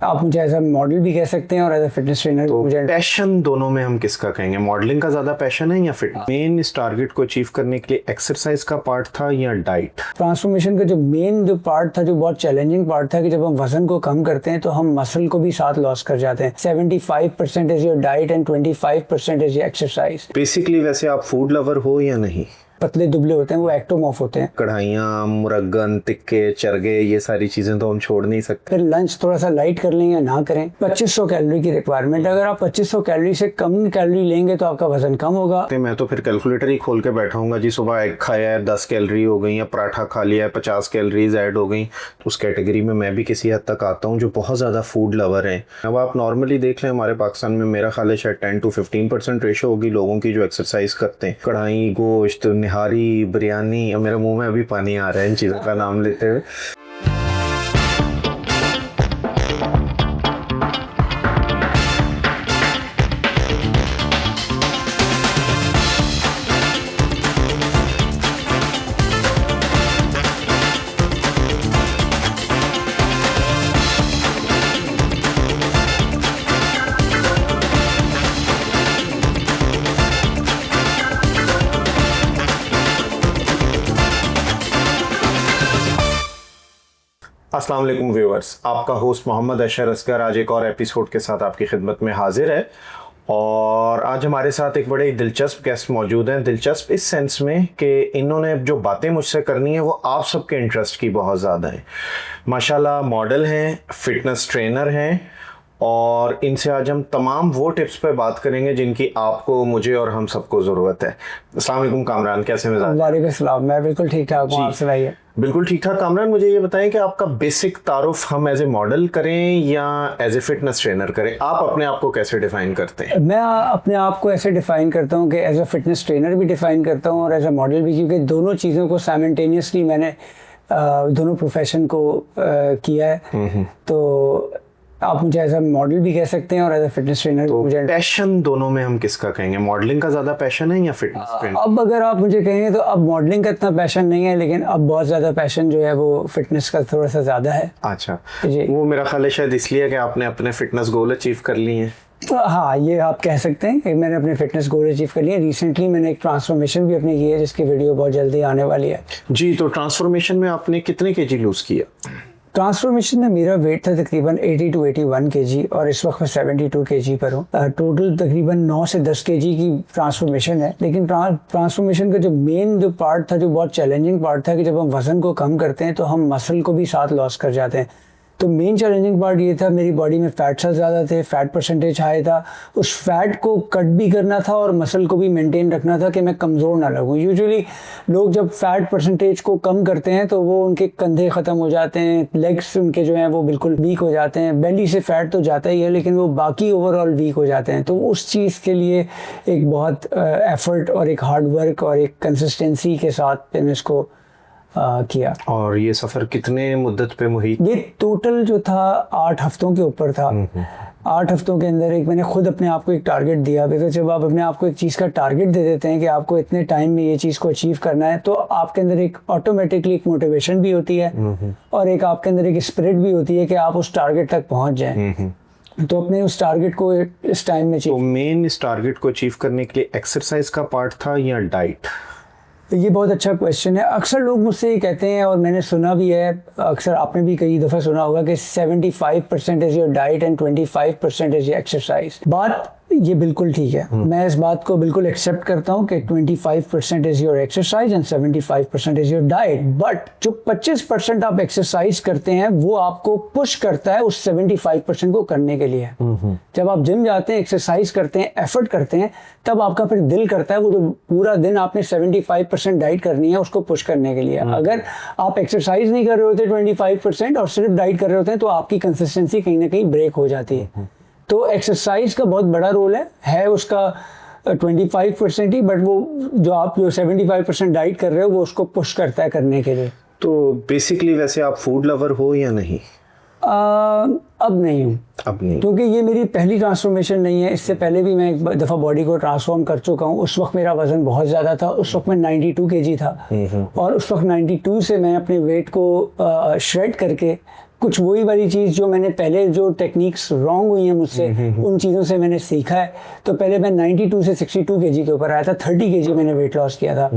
आप मुझे as a model भी कह सकते हैं और एज अ फिटनेस ट्रेनर। तो पैशन दोनों में हम किसका कहेंगे? मॉडलिंग का ज्यादा पैशन है या फिटनेस? मेन इस टारगेट को अचीव करने के लिए एक्सरसाइज का पार्ट था या डाइट? ट्रांसफॉर्मेशन का जो मेन जो पार्ट था, जो बहुत चैलेंजिंग पार्ट था, कि जब हम वजन को कम करते हैं तो हम मसल को भी साथ लॉस कर जाते हैं। 75% is your diet and 25% is your exercise. Basically वैसे आप फूड लवर हो या नहीं? पतले दुबले होते हैं वो एक्टोमॉर्फ होते हैं। कढ़ाइयाँ, मुरग्गन, तिक्के, चरगे, ये सारी चीजें तो हम छोड़ नहीं सकते। फिर लंच थोड़ा सा लाइट कर लें या ना करें। 2500 कैलोरी की रिक्वायरमेंट, अगर आप 2500 कैलोरी से कम कैलोरी लेंगे तो आपका वजन कम होगा। मैं तो फिर कैलकुलेटर ही खोल के बैठा हूँगा जी। सुबह एग खाया है 10 कैलोरी हो गई, या पराठा खा लिया है 50 कैलोरीज ऐड हो गई। तो उस कैटेगरी में मैं भी किसी हद तक आता हूँ जो बहुत ज़्यादा फूड लवर है। अब आप नॉर्मली देख लें हमारे पाकिस्तान में, मेरा ख्याल है शायद 10 to 15% रेशो होगी लोगों की जो एक्सरसाइज करते हैं। कढ़ाई, गोश्त, निहारी, बिरयानी, मेरे मुंह में अभी पानी आ रहा है इन चीज़ों का नाम लेते हुए। अस्सलाम वालेकुम व्यूअर्स, आपका होस्ट मोहम्मद अशर असगर आज एक और एपिसोड के साथ आपकी खिदमत में हाजिर है। और आज हमारे साथ एक बड़े दिलचस्प गेस्ट मौजूद हैं। दिलचस्प इस सेंस में कि इन्होंने जो बातें मुझसे करनी है वो आप सबके इंटरेस्ट की बहुत ज़्यादा है। माशाल्लाह मॉडल हैं, फिटनेस ट्रेनर हैं, और इनसे आज हम तमाम वो टिप्स पे बात करेंगे जिनकी आपको, मुझे और हम सबको ज़रूरत है। अस्सलाम वालेकुम कामरान, कैसे मिजाज? वालेकुम सलाम, मैं बिल्कुल ठीक ठाक हूँ, आप सुनाइए? बिल्कुल ठीक ठाक। कामरान, मुझे ये बताएं कि आपका बेसिक तारुफ हम एज ए मॉडल करें या एज ए फिटनेस ट्रेनर करें? आप अपने आप को कैसे डिफाइन करते हैं? मैं अपने आप को ऐसे डिफाइन करता हूँ कि एज अ फिटनेस ट्रेनर भी डिफाइन करता हूँ और एज अ मॉडल भी, क्योंकि दोनों चीज़ों को साइमल्टेनियसली मैंने दोनों प्रोफेशन को किया है। तो आप मुझे एज अ मॉडल भी कह सकते हैं और एज अ फिटनेस ट्रेनर। तो पैशन दोनों में हम किसका कहेंगे? मॉडलिंग का ज़्यादा पैशन है या फिटनेस ट्रेनर? अब अगर आप मुझे कहेंगे तो अब मॉडलिंग का इतना पैशन नहीं है, लेकिन अब बहुत ज़्यादा पैशन जो है वो फिटनेस का थोड़ा सा ज़्यादा है। अच्छा जी। वो मेरा ख्याल है शायद इसलिए कि आपने अपने फिटनेस गोल अचीव कर लिए हैं। तो हाँ, ये आप कह सकते हैं कि मैंने अपने फिटनेस गोल अचीव कर लिए। रिसेंटली मैंने एक ट्रांसफॉर्मेशन भी अपनी की है जिसकी वीडियो बहुत जल्दी आने वाली है जी। तो ट्रांसफॉर्मेशन में आपने कितने केजी लूज़ किया? ट्रांसफॉर्मेशन में मेरा वेट था तकरीबन 80 to 81 kg और इस वक्त मैं 72 kg पर हूँ। टोटल तकरीबन 9 से 10 kg की ट्रांसफॉर्मेशन है। लेकिन ट्रांसफॉर्मेशन का जो मेन जो पार्ट था, जो बहुत चैलेंजिंग पार्ट था, कि जब हम वज़न को कम करते हैं तो हम मसल को भी साथ लॉस कर जाते हैं। तो मेन चैलेंजिंग पार्ट ये था, मेरी बॉडी में फैट्स ज़्यादा थे, फैट परसेंटेज हाई था। उस फैट को कट भी करना था और मसल को भी मेंटेन रखना था कि मैं कमज़ोर ना लगूं। यूजुअली लोग जब फैट परसेंटेज को कम करते हैं तो वो उनके कंधे ख़त्म हो जाते हैं, लेग्स उनके जो हैं वो बिल्कुल वीक हो जाते हैं। बेली से फैट तो जाता ही है लेकिन वो बाकी ओवरऑल वीक हो जाते हैं। तो उस चीज़ के लिए एक बहुत एफ़र्ट और एक हार्ड वर्क और एक कंसिस्टेंसी के साथ मैंने इसको किया। और ये सफ़र कितने मुद्दत पे मुहित? ये टोटल जो था 8 हफ्तों के ऊपर था। 8 हफ्तों के अंदर एक मैंने खुद अपने आप को एक टारगेट दिया। बिकॉज जब आप अपने आप को एक चीज़ का टारगेट दे देते हैं कि आपको इतने टाइम में ये चीज़ को अचीव करना है, तो आपके अंदर एक ऑटोमेटिकली एक मोटिवेशन भी होती है और एक आपके अंदर एक स्पिरिट भी होती है कि आप उस टारगेट तक पहुँच जाएँ। तो अपने उस टारगेट को इस टाइम में तो मेन इस टारगेट को अचीव करने के लिए एक्सरसाइज का पार्ट था या डाइट? ये बहुत अच्छा क्वेश्चन है। अक्सर लोग मुझसे ये कहते हैं और मैंने सुना भी है, अक्सर आपने भी कई दफ़ा सुना होगा कि 75% is your diet and 25% is your exercise. बात ये बिल्कुल ठीक है, मैं इस बात को बिल्कुल एक्सेप्ट करता हूँ कि 25% is your exercise and 75% is your diet. But जो 25% आप एक्सरसाइज करते हैं वो आपको पुश करता है उस 75% को करने के लिए। जब आप जिम जाते हैं, एक्सरसाइज करते हैं, एफर्ट करते हैं, तब आपका फिर दिल करता है वो जो पूरा दिन आपने 75% डाइट करनी है उसको पुश करने के लिए। अगर आप एक्सरसाइज नहीं कर रहे होते 25% और सिर्फ डाइट कर रहे होते हैं तो आपकी कंसिस्टेंसी कहीं ना कहीं ब्रेक हो जाती है। तो एक्सरसाइज का बहुत बड़ा रोल है उसका 25% ही, बट वो जो 75% डाइट कर रहे हो वो उसको पुश करता है करने के लिए। तो बेसिकली वैसे आप फूड लवर हो या नहीं? अब नहीं हूँ। अब नहीं, क्योंकि ये मेरी पहली ट्रांसफॉर्मेशन नहीं है। इससे पहले भी मैं एक दफ़ा बॉडी को ट्रांसफॉर्म कर चुका हूँ। उस वक्त मेरा वज़न बहुत ज़्यादा था, उस वक्त मैं 92 kg था और उस वक्त 92 से मैं अपने वेट को श्रेड करके कुछ वही वाली चीज़ जो मैंने पहले जो टेक्निक्स रॉन्ग हुई हैं मुझसे, उन चीज़ों से मैंने सीखा है। तो पहले मैं 92 से 62 केजी के ऊपर आया था, 30 केजी मैंने वेट लॉस किया था,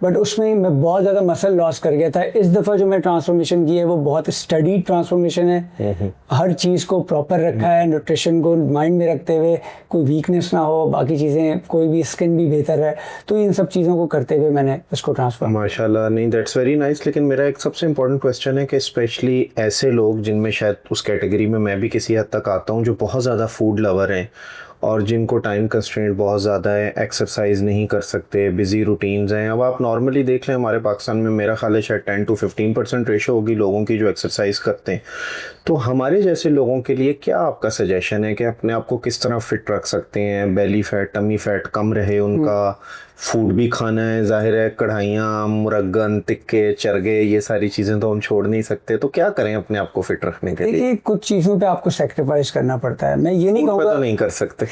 बट उसमें मैं बहुत ज़्यादा मसल लॉस कर गया था। इस दफ़ा जो मैं ट्रांसफॉर्मेशन की है वो बहुत स्टडी ट्रांसफॉर्मेशन है, हर चीज़ को प्रॉपर रखा है, न्यूट्रिशन को माइंड में रखते हुए, कोई वीकनेस ना हो, बाकी चीज़ें, कोई भी स्किन भी बेहतर है, तो इन सब चीज़ों को करते हुए मैंने इसको ट्रांसफॉर्म। माशाल्लाह, नहीं दैट्स वेरी नाइस। लेकिन मेरा एक सबसे इम्पोर्टेंट क्वेश्चन है कि स्पेशली ऐसे लोग जिनमें शायद उस कैटेगरी में मैं भी किसी हद तक आता हूँ, जो बहुत ज़्यादा फूड लवर हैं और जिनको टाइम कंस्ट्रेंट बहुत ज़्यादा है, एक्सरसाइज नहीं कर सकते, बिजी रूटीन्स हैं। अब आप नॉर्मली देख लें हमारे पाकिस्तान में, मेरा ख्याल है शायद 10 to 15% रेशो होगी लोगों की जो एक्सरसाइज करते हैं। तो हमारे जैसे लोगों के लिए क्या आपका सजेशन है कि अपने आप को किस तरह फिट रख सकते हैं, बेली फैट, टमी फैट कम रहे उनका, फूड भी खाना है, जाहिर है कढ़ाइयाँ, मुरग्गन, तिक्के, चरगे, ये सारी चीज़ें तो हम छोड़ नहीं सकते, तो क्या करें अपने आप को फिट रखने के लिए? देखिए, कुछ चीज़ों पे आपको सेक्रीफाइस करना पड़ता है। मैं ये नहीं कहूँगा तो नहीं कर सकते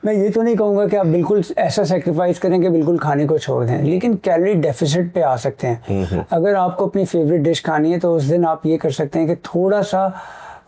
मैं ये तो नहीं कहूँगा कि आप बिल्कुल ऐसा सेक्रीफाइस करें कि बिल्कुल खाने को छोड़ दें, लेकिन कैलोरी डेफिसिट पे आ सकते हैं। अगर आपको अपनी फेवरेट डिश खानी है तो उस दिन आप ये कर सकते हैं कि थोड़ा सा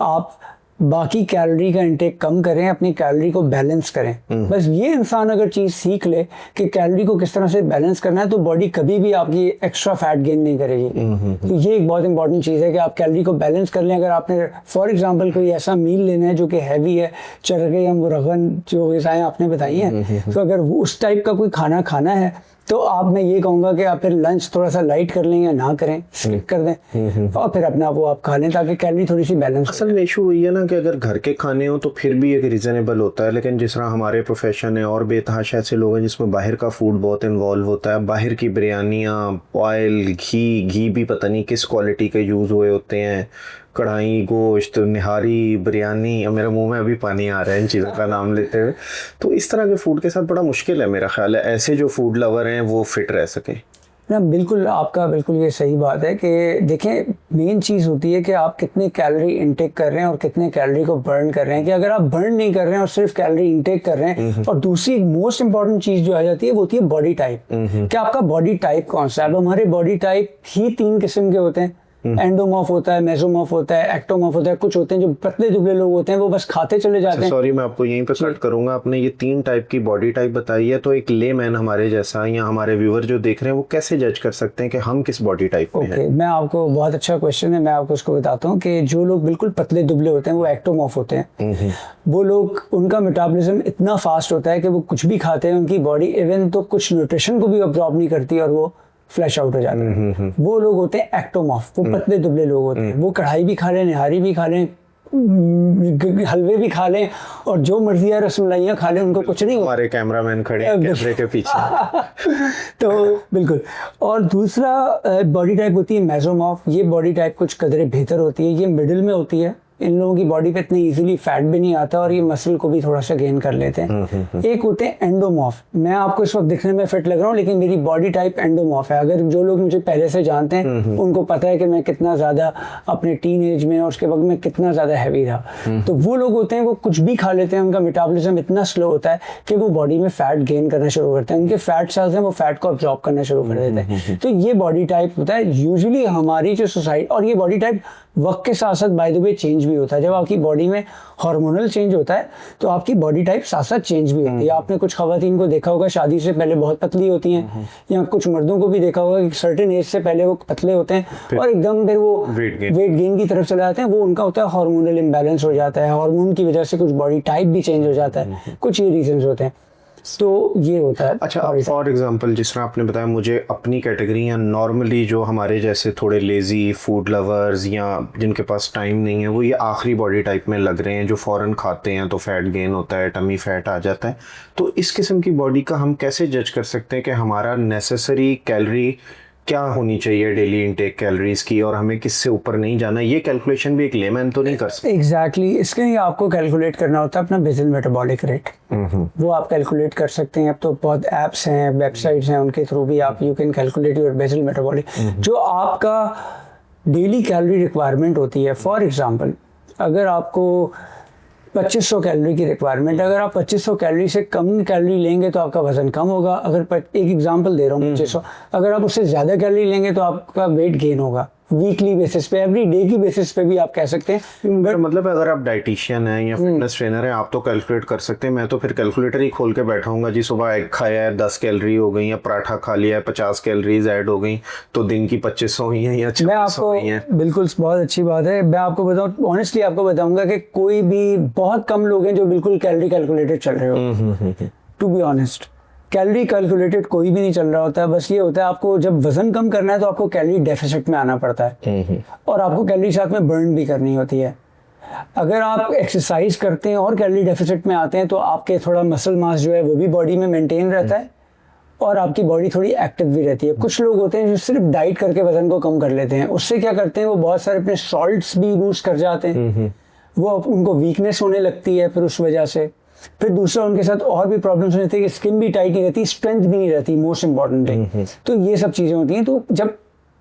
आप बाकी कैलोरी का इंटेक कम करें, अपनी कैलोरी को बैलेंस करें। बस ये इंसान अगर चीज़ सीख ले कि कैलोरी को किस तरह से बैलेंस करना है, तो बॉडी कभी भी आपकी एक्स्ट्रा फैट गेन नहीं करेगी। तो ये एक बहुत इंपॉर्टेंट चीज़ है कि आप कैलोरी को बैलेंस कर लें। अगर आपने फॉर एग्जांपल कोई ऐसा मील लेना है जो कि हैवी है, चरगे या मुरगन जो ग़िज़ाएं आपने बताई हैं, तो अगर वो उस टाइप का कोई खाना खाना है तो आप, मैं ये कहूँगा कि आप फिर लंच थोड़ा सा लाइट कर लें या ना करें, स्किप कर दें और फिर अपना वो आप खा लें, ताकि कैलोरी थोड़ी सी बैलेंस। असल में इशू हुई है ना कि अगर घर के खाने हो तो फिर भी एक रीज़नेबल होता है, लेकिन जिस तरह हमारे प्रोफेशन है और बेतहाशा ऐसे लोग हैं जिसमें बाहर का फूड बहुत इन्वॉल्व होता है, बाहर की बिरयानियाँ, ऑयल, घी भी पता नहीं किस क्वालिटी के यूज़ हुए होते हैं, कढ़ाई, गोश्त, निहारी, बिरयानी, अब मेरे मुंह में अभी पानी आ रहा है इन चीज़ों का नाम लेते हुए। तो इस तरह के फूड के साथ बड़ा मुश्किल है मेरा ख्याल है ऐसे जो फूड लवर हैं वो फिट रह सकें ना। बिल्कुल, आपका बिल्कुल ये सही बात है कि देखें, मेन चीज़ होती है कि आप कितने कैलोरी इनटेक कर रहे हैं और कितने कैलोरी को बर्न कर रहे हैं। कि अगर आप बर्न नहीं कर रहे हैं और सिर्फ कैलोरी इनटेक कर रहे हैं, और दूसरी मोस्ट इंपॉर्टेंट चीज़ जो आ जाती है वो होती है बॉडी टाइप। कि आपका बॉडी टाइप कौन सा है। अब हमारे बॉडी टाइप ही 3 किस्म के होते हैं, एंडोमॉर्फ होता है, मेसोमॉर्फ होता है, एक्टोमॉर्फ होता है। कुछ होते हैं जो पतले दुबले लोग होते हैं, वो बस खाते चले जाते हैं। सॉरी, मैं आपको यहीं पे कट करूंगा। आपने ये 3 टाइप की बॉडी टाइप बताई है, तो एक लेमैन हमारे जैसा या हमारे व्यूअर जो देख रहे हैं वो कैसे जज कर सकते हैं कि हम किस बॉडी टाइप में हैं? मैं आपको, बहुत अच्छा क्वेश्चन है, मैं आपको उसको बताता हूँ कि जो लोग बिल्कुल पतले दुबले होते हैं वो एक्टोमॉर्फ होते हैं। वो लोग, उनका मेटाबॉलिज्म इतना फास्ट होता है कि वो कुछ भी खाते हैं, उनकी बॉडी इवन तो कुछ न्यूट्रिशन को भी अब्जॉर्ब नहीं करती और वो फ्लैश आउट हो जाते हैं। वो लोग होते हैं एक्टोमॉर्फ, वो पतले दुबले लोग होते हैं। वो कढ़ाई भी खा लें, निहारी भी खा लें, हलवे भी खा लें और जो मर्जी है रसमलाइयाँ खा लें, उनको कुछ नहीं। हमारे कैमरामैन खड़े हैं कैमरे के पीछे तो बिल्कुल। और दूसरा बॉडी टाइप होती है मेसोमॉर्फ। ये बॉडी टाइप कुछ कदरे बेहतर होती है, ये मिडिल में होती है। इन लोगों की बॉडी पे इतनी इजीली फैट भी नहीं आता और ये मसल को भी थोड़ा सा गेन कर लेते हैं। एक होते हैं एंडोमॉर्फ। मैं आपको इस वक्त दिखने में फिट लग रहा हूँ, लेकिन मेरी बॉडी टाइप एंडोमॉर्फ है। अगर जो लोग मुझे पहले से जानते हैं उनको पता है कि मैं कितना ज़्यादा अपने टीन एज में और उसके वक्त में कितना ज़्यादा हैवी था। तो वो लोग होते हैं, वो कुछ भी खा लेते हैं, उनका मेटाबॉलिज्म इतना स्लो होता है कि वो बॉडी में फैट गेन करना शुरू करते हैं। उनके फैट सेल्स हैं, वो फैट को अब्जॉर्ब करना शुरू कर देते हैं। तो ये बॉडी टाइप होता है यूजुअली हमारी जो सोसाइटी। और ये बॉडी टाइप वक्त के साथ साथ बाय द वे चेंज भी होता है। जब आपकी बॉडी में हार्मोनल चेंज होता है तो आपकी बॉडी टाइप साथ साथ चेंज भी होती है। आपने कुछ खवातीन को देखा होगा शादी से पहले बहुत पतली होती हैं, या कुछ मर्दों को भी देखा होगा कि सर्टेन एज से पहले वो पतले होते हैं और एकदम फिर वो वेट गेन की तरफ चले जाते हैं। वो उनका होता है हार्मोनल इम्बैलेंस हो जाता है, हार्मोन की वजह से कुछ बॉडी टाइप भी चेंज हो जाता है। कुछ ये रीजंस होते हैं, तो ये होता है। अच्छा, फॉर एग्जांपल जिस तरह आपने बताया, मुझे अपनी कैटेगरी या नॉर्मली जो हमारे जैसे थोड़े लेजी फूड लवर्स या जिनके पास टाइम नहीं है, वो ये आखिरी बॉडी टाइप में लग रहे हैं, जो फ़ौरन खाते हैं तो फैट गेन होता है, टमी फैट आ जाता है। तो इस किस्म की बॉडी का हम कैसे जज कर सकते हैं कि हमारा नेसेसरी कैलोरी क्या होनी चाहिए डेली इनटेक कैलोरीज की, और हमें किससे ऊपर नहीं जाना? ये कैलकुलेशन भी एक लेमैन तो नहीं कर सकता। एग्जैक्टली, इसके लिए आपको कैलकुलेट करना होता है अपना बेसल मेटाबॉलिक रेट। वो आप कैलकुलेट कर सकते हैं। अब तो बहुत ऐप्स हैं, वेबसाइट्स हैं, उनके थ्रू भी आप you can calculate your basal metabolic. जो आपका डेली कैलोरी रिक्वायरमेंट होती है, फॉर एग्जांपल अगर आपको 2500 कैलोरी की रिक्वायरमेंट, अगर आप 2500 कैलोरी से कम कैलोरी लेंगे तो आपका वजन कम होगा। अगर एक एग्जांपल दे रहा हूँ 2500, अगर आप उससे ज़्यादा कैलोरी लेंगे तो आपका वेट गेन होगा। वीकली बेसिस पे, एवरी डे की बेसिस पे भी आप कह सकते हैं। मतलब अगर आप डाइटिशियन हैं या फिटनेस ट्रेनर हैं, आप तो कैलकुलेट कर सकते हैं। मैं तो फिर कैलकुलेटर ही खोल के बैठाऊंगा जी, सुबह एग खाया है 10 कैलोरी हो गई, या पराठा खा लिया है 50 कैलोरीज ऐड हो गई, तो दिन की 2500 हुई हैं या 2600 हुई हैं। बिल्कुल बहुत अच्छी बात है। मैं आपको बताऊं, ऑनेस्टली आपको बताऊंगा कि कोई भी, बहुत कम लोग हैं जो बिल्कुल कैलोरी कैलकुलेटेड चल रहे हो। To be honest, calorie calculated कोई भी नहीं चल रहा होता है। बस ये होता है, आपको जब वजन कम करना है तो आपको कैलोरी डेफिसिट में आना पड़ता है, और आपको कैलोरी साथ में बर्न भी करनी होती है। अगर आप एक्सरसाइज करते हैं और कैलोरी डेफिसिट में आते हैं तो आपके थोड़ा मसल मास जो है वो भी बॉडी में मेंटेन रहता है, और आपकी बॉडी थोड़ी एक्टिव भी रहती है। कुछ लोग होते हैं जो सिर्फ डाइट करके वजन को कम कर लेते हैं, उससे क्या करते हैं वो बहुत सारे अपने सॉल्ट्स भी लूज कर जाते हैं, वो उनको वीकनेस होने लगती है, फिर उस वजह से फिर दूसरा उनके साथ और भी प्रॉब्लम्स हो जाती है कि स्किन भी टाइट नहीं रहती, स्ट्रेंथ भी नहीं रहती, मोस्ट इंपॉर्टेंटली। तो ये सब चीज़ें होती हैं। तो जब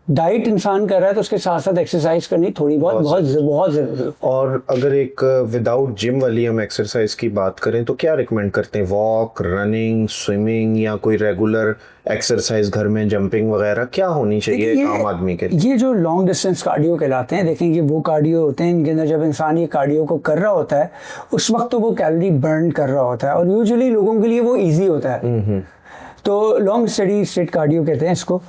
डाइट इंसान कर रहा है तो उसके साथ साथ एक्सरसाइज करनी थोड़ी बहुत जरूरी है। और अगर एक विदाउट जिम वाली हम एक्सरसाइज की बात करें तो क्या रिकमेंड करते हैं? वॉक, रनिंग, स्विमिंग, या कोई रेगुलर एक्सरसाइज घर में, जंपिंग वगैरह क्या होनी चाहिए आम आदमी के लिए? ये जो लॉन्ग डिस्टेंस कार्डियो कहलाते हैं, देखें ये वो कार्डियो होते हैं इनके अंदर जब इंसान ये कार्डियो को कर रहा होता है उस वक्त तो वो कैलोरी बर्न कर रहा होता है, और यूजुअली लोगों के लिए वो ईजी होता है। तो लॉन्ग स्टेडी स्टेट कार्डियो कहते हैं इसको।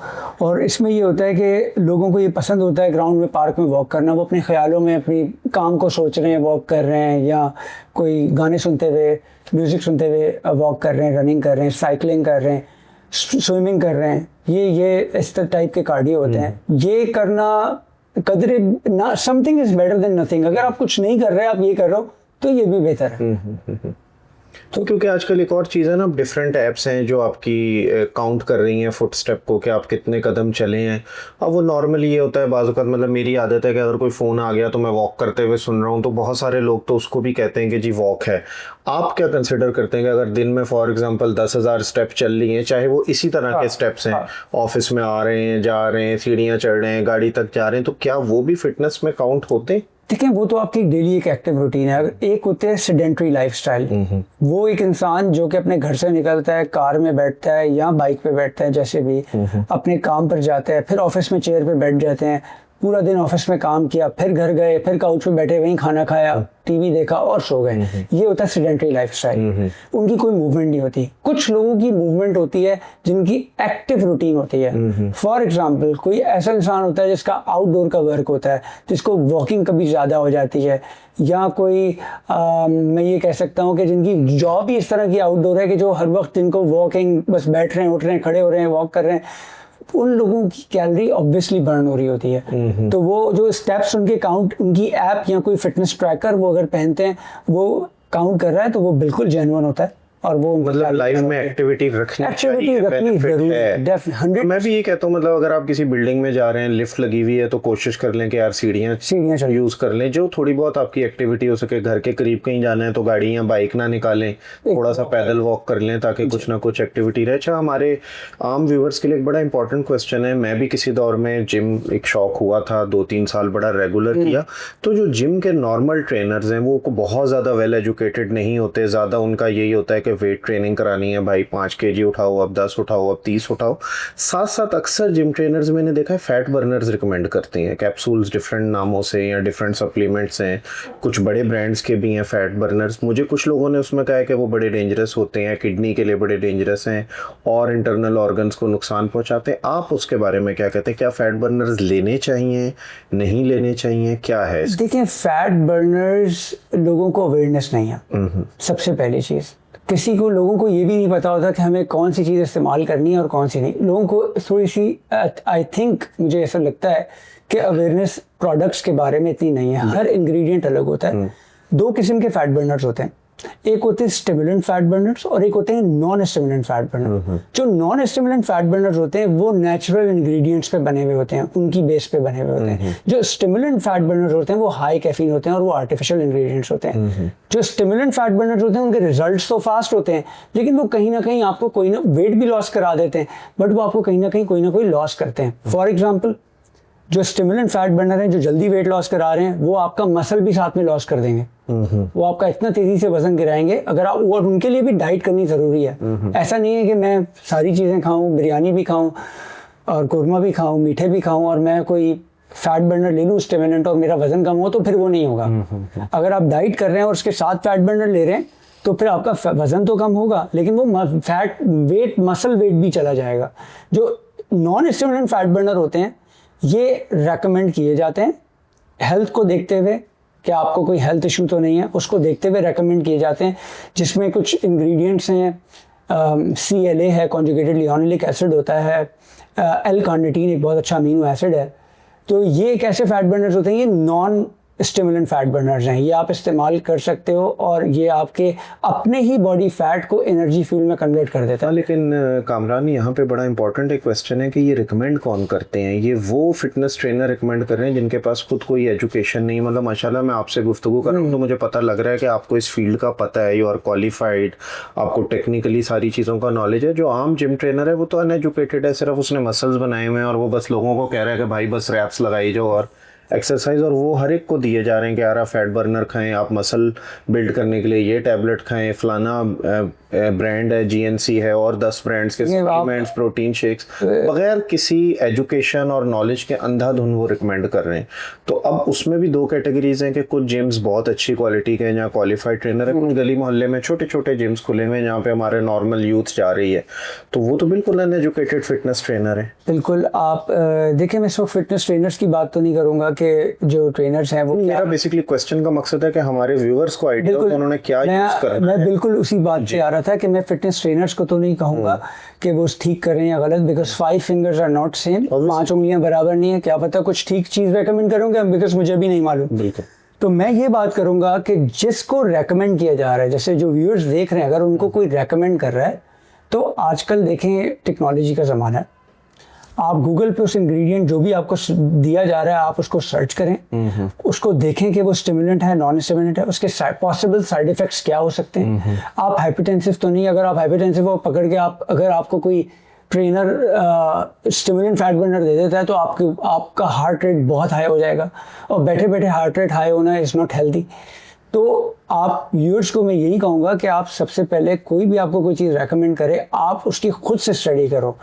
और इसमें ये होता है कि लोगों को ये पसंद होता है ग्राउंड में, पार्क में वॉक करना। वो अपने ख्यालों में अपनी काम को सोच रहे हैं, वॉक कर रहे हैं, या कोई गाने सुनते हुए, म्यूज़िक सुनते हुए वॉक कर रहे हैं, रनिंग कर रहे हैं, साइकिलिंग कर रहे हैं, स्विमिंग कर रहे हैं। ये इस टाइप के कार्डियो होते हैं। ये करना कदरे ना, something is better than nothing. अगर आप कुछ नहीं कर रहे, आप ये कर रहे हो तो ये भी बेहतर है। तो क्योंकि आजकल एक और चीज़ है ना, डिफरेंट ऐप्स हैं जो आपकी काउंट कर रही हैं फुट स्टेप को, कि आप कितने कदम चले हैं। अब वो नॉर्मली ये होता है, बाज़ औक़ात मतलब मेरी आदत है कि अगर कोई फ़ोन आ गया तो मैं वॉक करते हुए सुन रहा हूँ, तो बहुत सारे लोग तो उसको भी कहते हैं कि जी वॉक है। आप क्या कंसिडर करते हैं कि अगर दिन में फॉर एग्जांपल 10,000 स्टेप चल रही हैं, चाहे वो इसी तरह के स्टेप्स हैं, ऑफिस में आ रहे हैं, जा रहे हैं, सीढ़ियाँ चढ़ रहे हैं, गाड़ी तक जा रहे हैं, तो क्या वो भी फिटनेस में काउंट होते हैं? देखें वो तो आपकी डेली एक एक्टिव रूटीन है। एक होते हैं सेडेंट्री लाइफस्टाइल, वो एक इंसान जो कि अपने घर से निकलता है, कार में बैठता है या बाइक पे बैठता है, जैसे भी अपने काम पर जाता है, फिर ऑफिस में चेयर पे बैठ जाते हैं, पूरा दिन ऑफिस में काम किया, फिर घर गए, फिर काउच पे बैठे, वहीं खाना खाया, टीवी देखा और सो गए। ये होता है सेडेंट्री लाइफस्टाइल। उनकी कोई मूवमेंट नहीं होती। कुछ लोगों की मूवमेंट होती है जिनकी एक्टिव रूटीन होती है। फॉर एग्जांपल कोई ऐसा इंसान होता है जिसका आउटडोर का वर्क होता है, जिसको वॉकिंग कभी ज़्यादा हो जाती है, या कोई मैं ये कह सकता हूँ कि जिनकी जॉब ही इस तरह की आउटडोर है कि जो हर वक्त जिनको वॉकिंग, बस बैठ रहे हैं, उठ रहे हैं, खड़े हो रहे हैं, वॉक कर रहे हैं, उन लोगों की कैलोरी ऑब्वियसली बर्न हो रही होती है। तो वो जो स्टेप्स उनके काउंट, उनकी ऐप या कोई फिटनेस ट्रैकर वो अगर पहनते हैं, वो काउंट कर रहा है, तो वो बिल्कुल जेन्युइन होता है। और वो मतलब लाइफ में एक्टिविटी रखनी चाहिए, जरूरी है। मैं भी ये कहता हूँ, मतलब अगर आप किसी बिल्डिंग में जा रहे हैं, लिफ्ट लगी हुई है, तो कोशिश कर लें कि यार सीढ़ियाँ यूज कर लें, जो थोड़ी बहुत आपकी एक्टिविटी हो सके। घर के करीब कहीं जाना है तो गाड़ी या बाइक ना निकालें, थोड़ा सा पैदल वॉक कर लें, ताकि कुछ ना कुछ एक्टिविटी रहे। अच्छा, हमारे आम व्यूवर्स के लिए एक बड़ा इंपॉर्टेंट क्वेश्चन है। मैं भी किसी दौर में जिम एक शौक हुआ था, 2-3 साल बड़ा रेगुलर किया। तो जो जिम के नॉर्मल ट्रेनर्स हैं वो बहुत ज़्यादा वेल एजुकेटेड नहीं होते। ज़्यादा उनका यही होता है कि वेट ट्रेनिंग करानी है भाई, 5 kg उठाओ, अब 10 उठाओ, अब 30 उठाओ। साथ साथ अक्सर जिम ट्रेनर्स मैंने देखा है फैट बर्नर्स रिकमेंड करते हैं, कैप्सूल्स डिफरेंट नामों से या डिफरेंट सप्लीमेंट्स हैं, कुछ बड़े ब्रांड्स के भी हैं फैट बर्नर्स। मुझे कुछ लोगों ने उसमें कहा है कि वो बड़े डेंजरस होते हैं, किडनी के लिए बड़े डेंजरस हैं और इंटरनल ऑर्गन्स को नुकसान पहुंचाते हैं। आप उसके बारे में क्या कहते हैं? क्या फैट बर्नर्स लेने चाहिए, नहीं लेने चाहिए, क्या है? देखिए, फैट बर्नर्स लोगों को अवेयरनेस नहीं है। सबसे पहली चीज़, लोगों को ये भी नहीं पता होता कि हमें कौन सी चीज़ इस्तेमाल करनी है और कौन सी नहीं। लोगों को थोड़ी सी आई थिंक, मुझे ऐसा लगता है कि अवेयरनेस प्रोडक्ट्स के बारे में इतनी नहीं है। हर इंग्रेडिएंट अलग होता है। 2 किस्म के फैट बर्नर्स होते हैं, एक होते हैं स्टिमुलेंट फैट बर्नर्स और एक होते हैं नॉन स्टिमुलेंट फैट बर्नर। जो नॉन स्टिमुलेंट फैट बर्नर्स होते हैं वो नेचुरल इंग्रेडिएंट्स पे बने हुए होते हैं, उनकी बेस पे बने हुए होते हैं। जो स्टिमुलेंट फैट बर्नर्स होते हैं वो हाई कैफीन होते हैं और वो आर्टिफिशियल इंग्रेडिएंट्स होते हैं। जो स्टिमुलेंट फैट बर्नर्स होते हैं उनके रिजल्ट्स तो फास्ट होते हैं, लेकिन वो कहीं ना कहीं आपको कोई ना वेट भी लॉस करा देते हैं, बट वो आपको कहीं ना कहीं कोई ना कोई लॉस करते हैं। फॉर एग्जाम्पल, जो स्टिमुलेंट फैट बर्नर हैं जो जल्दी वेट लॉस करा रहे हैं, वो आपका मसल भी साथ में लॉस कर देंगे। वो आपका इतना तेजी से वजन गिराएंगे अगर आप, और उनके लिए भी डाइट करनी जरूरी है। ऐसा नहीं है कि मैं सारी चीजें खाऊं, बिरयानी भी खाऊं और कोरमा भी खाऊं, मीठे भी खाऊं और मैं कोई फैट बर्नर ले लूँ स्टिमुलेंट और मेरा वजन कम हो, तो फिर वो नहीं होगा। अगर आप डाइट कर रहे हैं और उसके साथ फैट बर्नर ले रहे हैं तो फिर आपका वजन तो कम होगा, लेकिन वो फैट वेट, मसल वेट भी चला जाएगा। जो नॉन स्टिमुलेंट फैट बर्नर होते हैं ये रेकमेंड किए जाते हैं हेल्थ को देखते हुए कि आपको कोई हेल्थ इशू तो नहीं है, उसको देखते हुए रेकमेंड किए जाते हैं, जिसमें कुछ इंग्रेडिएंट्स हैं, CLA है, कॉन्जुगेटेड लिनोलिक एसिड होता है, L-कार्निटीन एक बहुत अच्छा अमीनो एसिड है। तो ये एक ऐसे फैट बर्नर्स होते हैं, ये नॉन स्टिमुलेंट फैट बर्नर्स हैं, ये आप इस्तेमाल कर सकते हो और ये आपके अपने ही बॉडी फैट को एनर्जी फ्यूल में कन्वर्ट कर देता है। लेकिन कामरान, यहाँ पे बड़ा इंपॉर्टेंट एक क्वेश्चन है कि ये रिकमेंड कौन करते हैं? ये वो फिटनेस ट्रेनर रिकमेंड कर रहे हैं जिनके पास खुद कोई एजुकेशन नहीं, मतलब माशाल्लाह मैं आपसे गुफ्तगू कर रहा हूँ तो मुझे पता लग रहा है कि आपको इस फील्ड का पता है, यू आर क्वालिफाइड, आपको टेक्निकली सारी चीज़ों का नॉलेज है। जो आम जिम ट्रेनर है वो तो अनएजुकेटेड है, सिर्फ उसने मसल्स बनाए हुए हैं और वो बस लोगों को कह रहा है कि भाई बस रैप्स लगाई जाओ और एक्सरसाइज, और वो हर एक को दिए जा रहे हैं कि यार आप फैट बर्नर खाएं, आप मसल बिल्ड करने के लिए ये टैबलेट खाएं, फलाना ब्रांड है, GNC है और 10 ब्रांड्स के सप्लीमेंट्स, प्रोटीन शेक्स, बगैर किसी एजुकेशन और नॉलेज के अंधाधुंध वो रिकमेंड कर रहे हैं। तो अब उसमें भी दो कैटेगरीज हैं कि कुछ जिम्स बहुत अच्छी क्वालिटी के हैं जहाँ क्वालिफाइड ट्रेनर है, कुछ गली मोहल्ले में छोटे छोटे जिम्स खुले हुए हैं जहाँ पे हमारे नॉर्मल यूथ जा रही है, तो वो तो बिल्कुल अनएजुकेटेड फिटनेस ट्रेनर है। बिल्कुल। आप देखिए, मैं इस वक्त फिटनेस ट्रेनर्स की बात तो नहीं करूंगा कि जो ट्रेनर्स हैं वो, मेरा बेसिकली क्वेश्चन का मकसद है कि हमारे व्यूअर्स को आइडिया हो कि उन्होंने क्या यूज करा। मैं बिल्कुल उसी बात पे आ रहा था कि मैं फिटनेस ट्रेनर्स को तो नहीं कहूंगा कि वो ठीक कर रहे हैं या गलत, because 5 fingers are not same, 5 उंगलियां बराबर नहीं है। क्या पता कुछ ठीक चीज रेकमेंड करोगे, बिकॉज मुझे भी नहीं मालूम। तो मैं ये बात करूंगा कि जिसको रेकमेंड किया जा रहा है, जैसे जो व्यूअर्स देख रहे हैं, अगर उनको कोई रेकमेंड कर रहा है तो आजकल देखें टेक्नोलॉजी का ज़माना है, आप गूगल पे उस इंग्रेडिएंट जो भी आपको दिया जा रहा है आप उसको सर्च करें, उसको देखें कि वो स्टिमुलेंट है, नॉन स्टिमुलेंट है, उसके पॉसिबल साइड इफेक्ट्स क्या हो सकते हैं। आप हाइपरटेंसिव तो नहीं, अगर आप हाइपरटेंसिव हो पकड़ के अगर आपको कोई ट्रेनर स्टिमुलेंट फैट बर्नर दे देता है तो आपका हार्ट रेट बहुत हाई हो जाएगा, और बैठे बैठे हार्ट रेट हाई होना इज़ नॉट हेल्दी। तो आप व्यूअर्स को मैं यही कहूँगा कि आप सबसे पहले कोई भी आपको कोई चीज़ रेकमेंड करे, आप उसकी खुद से स्टडी करो।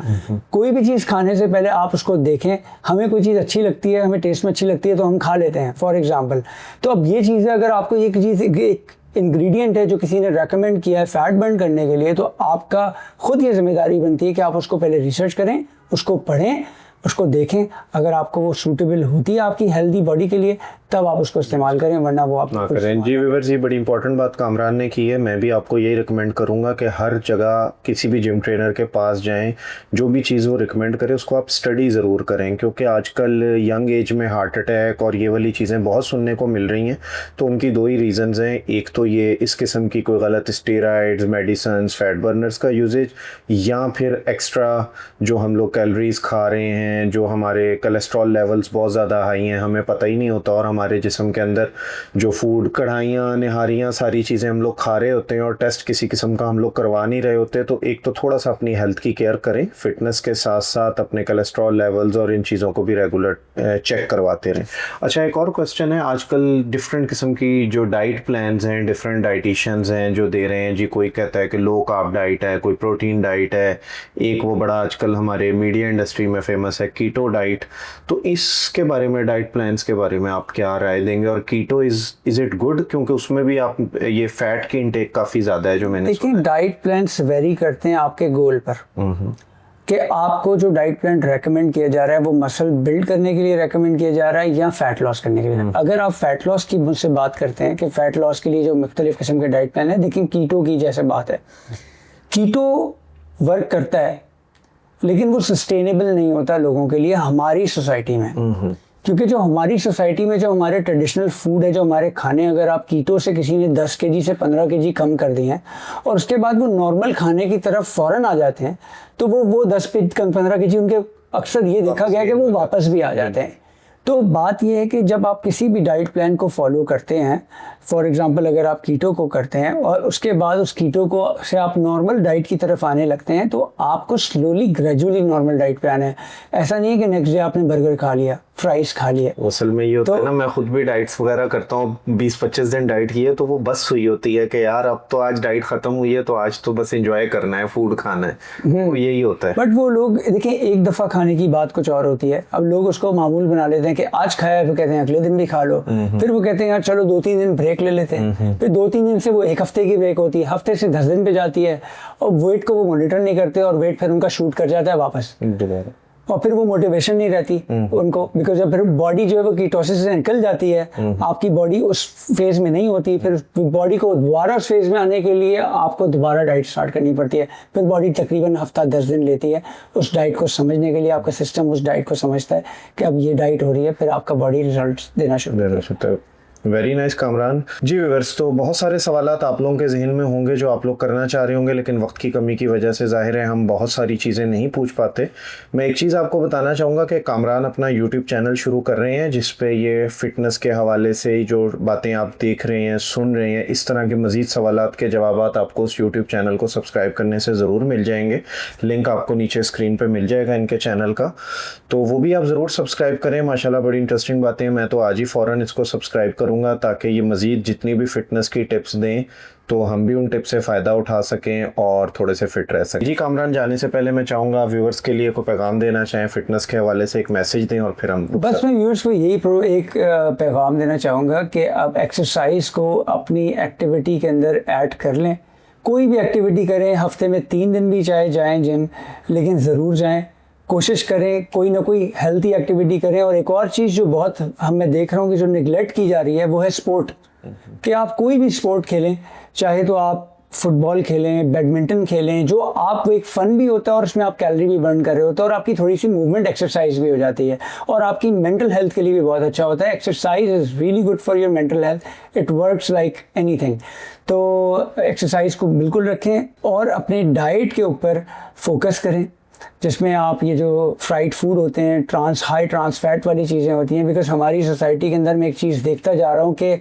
कोई भी चीज़ खाने से पहले आप उसको देखें। हमें कोई चीज़ अच्छी लगती है, हमें टेस्ट में अच्छी लगती है तो हम खा लेते हैं, फॉर एग्जांपल। तो अब ये चीज़ है, अगर आपको एक चीज़ एक इंग्रेडिएंट है जो किसी ने रेकमेंड किया है फैट बर्न करने के लिए, तो आपका खुद ये जिम्मेदारी बनती है कि आप उसको पहले रिसर्च करें, उसको पढ़ें, उसको देखें। अगर आपको वो सूटेबल होती है आपकी हेल्दी बॉडी के लिए तब आप उसको इस्तेमाल करें, वरना वो आप ना करें। जी व्यूअर्स, ये बड़ी इंपॉर्टेंट बात कामरान ने की है। मैं भी आपको यही रिकमेंड करूंगा कि हर जगह किसी भी जिम ट्रेनर के पास जाएं, जो भी चीज़ वो रिकमेंड करे उसको आप स्टडी ज़रूर करें, क्योंकि आजकल यंग एज में हार्ट अटैक और ये वाली चीज़ें बहुत सुनने को मिल रही हैं। तो उनकी दो ही रीज़न्स हैं, एक तो ये इस किस्म की कोई गलत स्टेरॉइड्स, मेडिसिन, फैट बर्नर्स का यूजेज, या फिर एक्स्ट्रा जो हम लोग कैलोरीज खा रहे हैं, जो हमारे कोलेस्ट्रॉल लेवल्स बहुत ज़्यादा हाई हैं, हमें पता ही नहीं होता, और हमारे जिस्म के अंदर जो फूड, कढ़ाइयाँ, निहारियाँ, सारी चीज़ें हम लोग खा रहे होते हैं और टेस्ट किसी किस्म का हम लोग करवा नहीं रहे होते। तो एक तो थोड़ा सा अपनी हेल्थ की केयर करें, फिटनेस के साथ साथ अपने कोलेस्ट्रॉल लेवल्स और इन चीज़ों को भी रेगुलर चेक करवाते रहें। अच्छा, एक और क्वेश्चन है, आजकल डिफरेंट किस्म की जो डाइट प्लान्स हैं, डिफरेंट डाइटिशियंस हैं जो दे रहे हैं जी। कोई कहता है कि लो कार्ब डाइट है, कोई प्रोटीन डाइट है, एक वो बड़ा आजकल हमारे मीडिया इंडस्ट्री में फेमस है कीटो डाइट। तो इसके बारे में, डाइट प्लान्स के बारे में आप क्या राय देंगे? और कीटो इज इट गुड, क्योंकि उसमें भी आप ये फैट की इंटेक काफ़ी ज़्यादा है जो मैंने देखिए, डाइट प्लान्स वेरी करते हैं आपके गोल पर, कि आपको जो डाइट प्लान रेकमेंड किया जा रहा है वो मसल बिल्ड करने के लिए रेकमेंड किया जा रहा है या फैट लॉस करने के लिए। अगर आप फैट लॉस की मुझसे बात करते हैं कि फैट लॉस के लिए जो मुख्तलिफ किस्म के डाइट प्लान है, देखिए कीटो की जैसे बात है, कीटो वर्क करता है लेकिन वो सस्टेनेबल नहीं होता लोगों के लिए हमारी सोसाइटी में। क्योंकि जो हमारी सोसाइटी में जो हमारे ट्रेडिशनल फूड है, जो हमारे खाने, अगर आप कीटो से किसी ने 10 kg से 15 kg कम कर दिए हैं और उसके बाद वो नॉर्मल खाने की तरफ फ़ौरन आ जाते हैं, तो वो 10-15 kg उनके अक्सर ये देखा गया कि वो वापस भी आ जाते हैं। तो बात यह है कि जब आप किसी भी डाइट प्लान को फॉलो करते हैं, फॉर एग्जांपल अगर आप कीटो को करते हैं और उसके बाद उस कीटो को से आप नॉर्मल डाइट की तरफ आने लगते हैं, तो आपको स्लोली ग्रेजुअली नॉर्मल डाइट पे आना है। ऐसा नहीं है कि नेक्स्ट डे आपने बर्गर खा लिया फ्राइज खा लिए। असल में ये होता तो- है ना, मैं खुद भी डाइट्स वगैरह करता हूँ, 20-25 दिन डाइट की है तो वो बस हुई होती है कि यार अब तो आज डाइट खत्म हुई है तो आज तो बस एंजॉय करना है, फूड खाना है, तो यही होता है। बट वो लोग देखिए, एक दफ़ा खाने की बात कुछ और होती है। अब लोग उसको मामूल बना लेते हैं कि आज खाया है, फिर कहते हैं अगले दिन भी खा लो, फिर वो कहते हैं यार चलो 2-3 दिन ब्रेक ले लेते हैं, फिर 2-3 दिन से वो 1 हफ्ते की ब्रेक होती है, हफ्ते से 10 दिन पे जाती है, और वेट को वो मॉनिटर नहीं करते और वेट फिर उनका शूट कर जाता है वापस, और फिर वो मोटिवेशन नहीं रहती उनको, बिकॉज जब फिर बॉडी जो है वो कीटोसिस से निकल जाती है, आपकी बॉडी उस फेज में नहीं होती, फिर बॉडी को दोबारा उस फेज में आने के लिए आपको दोबारा डाइट स्टार्ट करनी पड़ती है। फिर बॉडी तकरीबन हफ्ता 10 दिन लेती है उस डाइट को समझने के लिए, आपका सिस्टम उस डाइट को समझता है कि अब ये डाइट हो रही है, फिर आपका बॉडी रिजल्ट देना शुरू करता है। वेरी नाइस कामरान जी। व्यूअर्स, तो बहुत सारे सवालात आप लोगों के जहन में होंगे जो आप लोग करना चाह रहे होंगे, लेकिन वक्त की कमी की वजह से जाहिर है हम बहुत सारी चीज़ें नहीं पूछ पाते। मैं एक चीज़ आपको बताना चाहूँगा कि कामरान अपना यूट्यूब चैनल शुरू कर रहे हैं जिस पे ये फ़िटनेस के हवाले से जो बातें आप देख रहे हैं, सुन रहे हैं, इस तरह के मज़ीद सवालात के जवाबात आपको उस यूट्यूब चैनल को सब्सक्राइब करने से ज़रूर मिल जाएंगे। लिंक आपको नीचे स्क्रीन पर मिल जाएगा इनके चैनल का, तो वो भी आप ज़रूर सब्सक्राइब करें। माशाल्लाह बड़ी इंटरेस्टिंग बातें हैं, मैं तो आज ही फ़ौरन इसको सब्सक्राइब करूँगा ताकि ये मज़ीद जितनी भी फ़िटनेस की टिप्स दें तो हम भी उन टिप्स से फ़ायदा उठा सकें और थोड़े से फिट रह सकें। जी कामरान, जाने से पहले मैं चाहूँगा व्यूअर्स के लिए कोई पैगाम देना चाहें, फ़िटनेस के हवाले से एक मैसेज दें और फिर हम बस मैं व्यूअर्स को यही एक पैगाम देना चाहूँगा कि आप एक्सरसाइज को अपनी एक्टिविटी के अंदर ऐड कर लें। कोई भी एक्टिविटी करें, हफ्ते में 3 दिन भी चाहे जाएं जिम, लेकिन ज़रूर जाएं। कोशिश करें कोई ना कोई हेल्थी एक्टिविटी करें। और एक और चीज़ जो बहुत मैं देख रहा हूँ कि जो निगलेक्ट की जा रही है वो है स्पोर्ट, कि आप कोई भी स्पोर्ट खेलें, चाहे तो आप फुटबॉल खेलें, बैडमिंटन खेलें, जो आप एक फ़न भी होता है और उसमें आप कैलोरी भी बर्न कर रहे होते हैं और आपकी थोड़ी सी मूवमेंट एक्सरसाइज भी हो जाती है और आपकी मेंटल हेल्थ के लिए भी बहुत अच्छा होता है। Exercise is really good for your mental health, it works like anything. तो एक्सरसाइज को बिल्कुल रखें और अपने डाइट के ऊपर फोकस करें, जिसमें आप ये जो फ्राइड फूड होते हैं, हाई ट्रांस फैट वाली चीज़ें होती हैं। बिकॉज हमारी सोसाइटी के अंदर मैं एक चीज़ देखता जा रहा हूँ कि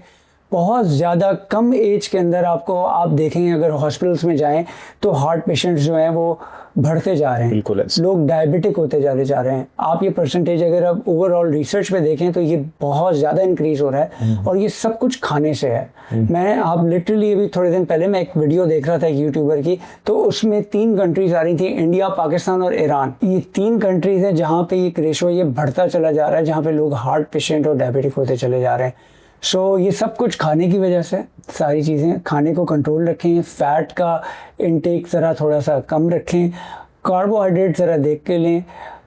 बहुत ज़्यादा कम एज के अंदर आप देखेंगे, अगर हॉस्पिटल्स में जाएं तो हार्ट पेशेंट्स जो हैं वो बढ़ते जा रहे हैं, बिल्कुल लोग डायबिटिक होते जा रहे हैं। आप ये परसेंटेज अगर आप ओवरऑल रिसर्च पे देखें तो ये बहुत ज़्यादा इंक्रीज हो रहा है और ये सब कुछ खाने से है। आप लिटरली अभी थोड़े दिन पहले मैं एक वीडियो देख रहा था एक यूट्यूबर की, तो उसमें 3 कंट्रीज आ रही थी, इंडिया, पाकिस्तान और ईरान। ये 3 कंट्रीज हैं जहाँ पे ये रेशो ये बढ़ता चला जा रहा है, जहाँ पे लोग हार्ट पेशेंट और डायबिटिक होते चले जा रहे हैं। सो ये सब कुछ खाने की वजह से, सारी चीज़ें खाने को कंट्रोल रखें, फ़ैट का इनटेक ज़रा थोड़ा सा कम रखें, कार्बोहाइड्रेट ज़रा देख के लें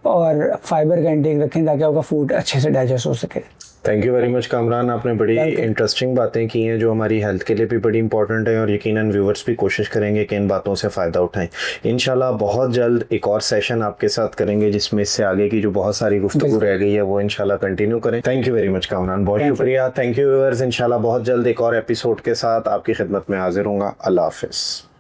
और फाइबर का इनटेक रखें ताकि आपका फूड अच्छे से डाइजेस्ट हो सके। Thank you very much Kamran, आपने बड़ी इंटरेस्टिंग बातें की हैं जो हमारी हेल्थ के लिए भी बड़ी इंपॉर्टेंट है और यकीनन व्यूअर्स भी कोशिश करेंगे कि इन बातों से फ़ायदा उठाएं। इंशाल्लाह बहुत जल्द एक और सेशन आपके साथ करेंगे जिसमें इससे आगे की जो बहुत सारी गुफ्तगू रह गई है वो इंशाल्लाह कंटिन्यू करें। Thank you very much Kamran, बहुत शुक्रिया। थैंक यू व्यूअर्स, इंशाल्लाह बहुत जल्द एक और एपिसोड के साथ आपकी खिदमत में हाजिर होंगे। अल्लाह हाफिज़।